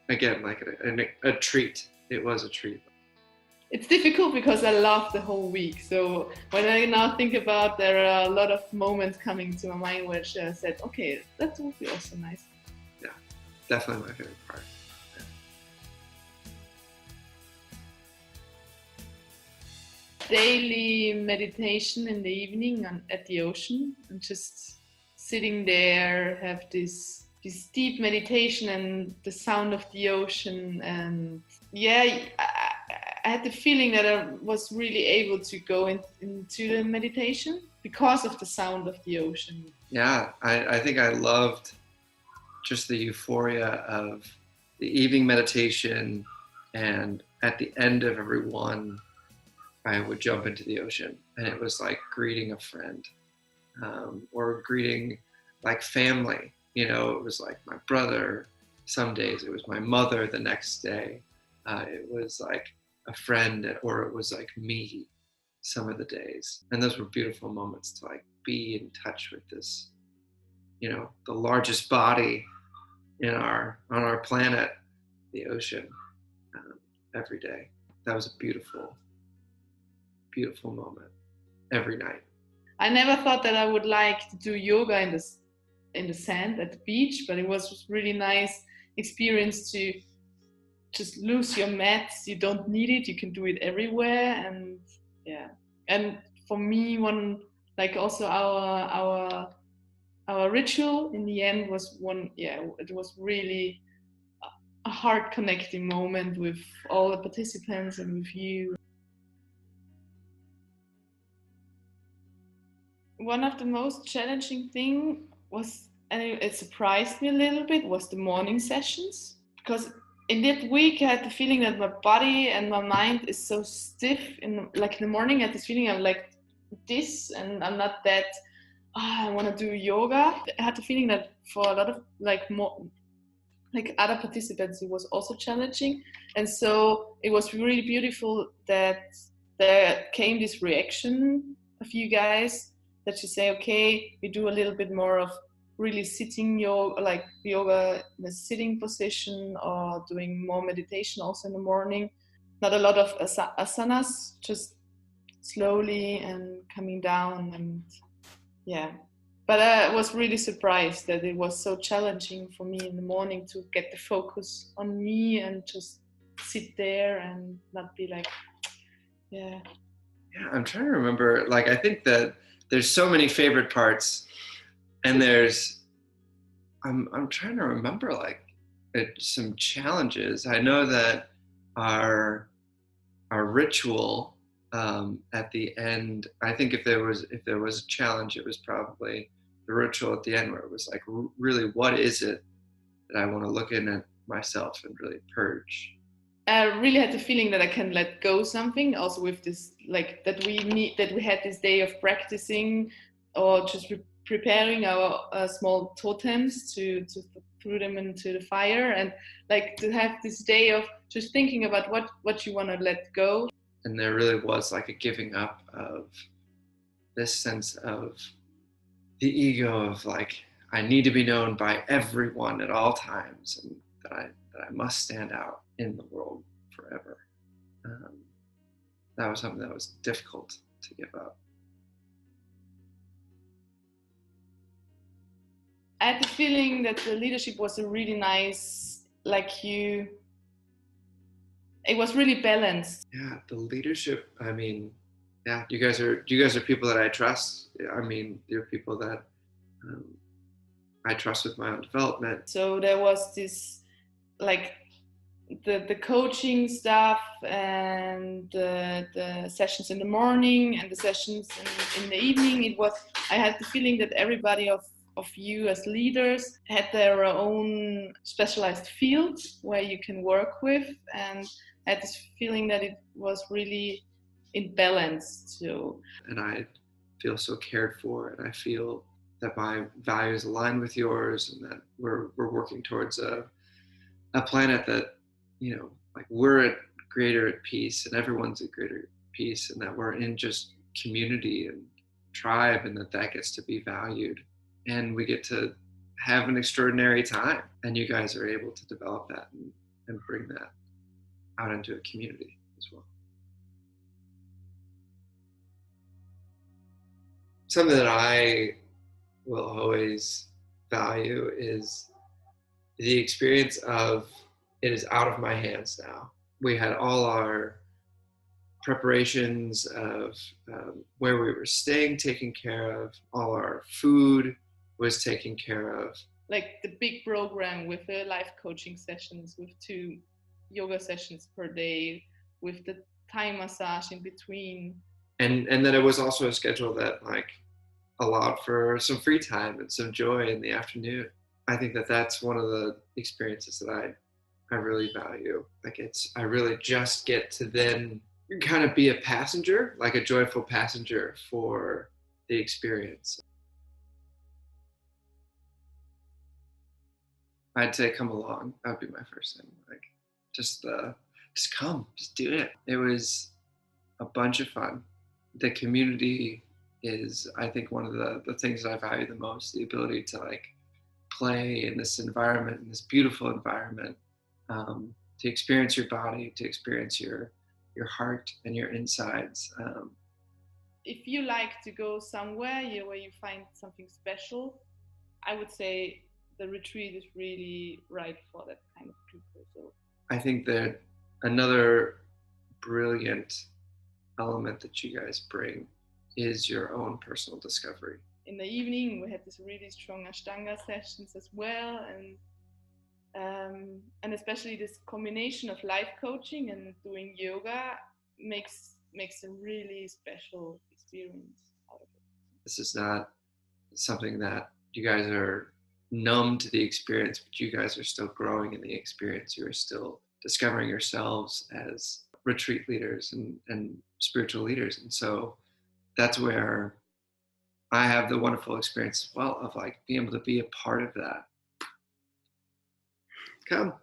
again, like a treat. It was a treat. It's difficult because I laughed the whole week. So when I now think about, there are a lot of moments coming to my mind which I said, okay, that would be also nice. Yeah, definitely my favorite part. Yeah. Daily meditation in the evening at the ocean, and just sitting there, have this deep meditation and the sound of the ocean. And yeah, I had the feeling that I was really able to go into the meditation because of the sound of the ocean. Yeah, I think I loved just the euphoria of the evening meditation, and at the end of every one, I would jump into the ocean, and it was like greeting a friend, or greeting like family. You know, it was like my brother. Some days it was my mother. The next day, it was like a friend, or it was like me. Some of the days, and those were beautiful moments to like be in touch with this, you know, the largest body on our planet, the ocean, every day. That was a beautiful moment every night. I never thought that I would like to do yoga in the sand at the beach, but it was really nice experience to just lose your mats. You don't need it. You can do it everywhere. And yeah. And for me, like also our ritual in the end was it was really a heart connecting moment with all the participants and with you. One of the most challenging thing was, and it surprised me a little bit, was the morning sessions. Because in that week, I had the feeling that my body and my mind is so stiff. In the morning, I had this feeling I'm like this, and I'm not that. I want to do yoga. I had the feeling that for a lot of other participants, it was also challenging, and so it was really beautiful that there came this reaction of you guys, that you say, okay, we do a little bit more of really sitting yoga, like yoga in a sitting position, or doing more meditation also in the morning. Not a lot of asanas, just slowly and coming down. And yeah, but I was really surprised that it was so challenging for me in the morning to get the focus on me and just sit there and not be like, yeah. Yeah, I'm trying to remember, like, I think that there's so many favorite parts, and I'm trying to remember like some challenges. I know that our ritual at the end, I think if there was a challenge, it was probably the ritual at the end, where it was like, really, what is it that I want to look in at myself and really purge. I really had the feeling that I can let go something, also with this, like that we had this day of practicing, or just preparing our small totems to throw them into the fire, and like to have this day of just thinking about what you want to let go. And there really was like a giving up of this sense of the ego of like, I need to be known by everyone at all times, and that I must stand out in the world forever. That was something that was difficult to give up. I had the feeling that the leadership was a really nice, it was really balanced. Yeah, the leadership, I mean, yeah, you guys are people that I trust. I mean, you're people that I trust with my own development. So there was this, like, the coaching stuff, and the sessions in the morning and the sessions in the evening. I had the feeling that everybody of you as leaders had their own specialized field where you can work with, and I had this feeling that it was really in balance too. And I feel so cared for, and I feel that my values align with yours, and that we're working towards a planet that, you know, like we're greater at peace, and everyone's at greater peace, and that we're in just community and tribe, and that gets to be valued, and we get to have an extraordinary time. And you guys are able to develop that and bring that out into a community as well. Something that I will always value is the experience of it is out of my hands now. We had all our preparations of where we were staying taken care of, all our food was taken care of. Like the big program with the life coaching sessions, with 2 yoga sessions per day, with the Thai massage in between. And then it was also a schedule that like allowed for some free time and some joy in the afternoon. I think that that's one of the experiences that I really value. Like I really just get to then kind of be a passenger, like a joyful passenger for the experience. I'd say come along. That would be my first thing. Like just come, just do it. It was a bunch of fun. The community is, I think, one of the things that I value the most, the ability to like play in this environment, in this beautiful environment, to experience your body, to experience your heart and your insides. If you like to go somewhere where you find something special, I would say the retreat is really right for that kind of people. So I think that another brilliant element that you guys bring is your own personal discovery. In the evening, we had this really strong Ashtanga sessions as well, and especially this combination of life coaching and doing yoga makes a really special experience out of it. This is not something that you guys are numb to the experience, but you guys are still growing in the experience. You are still discovering yourselves as retreat leaders and spiritual leaders. And so that's where I have the wonderful experience as well of like being able to be a part of that. Come.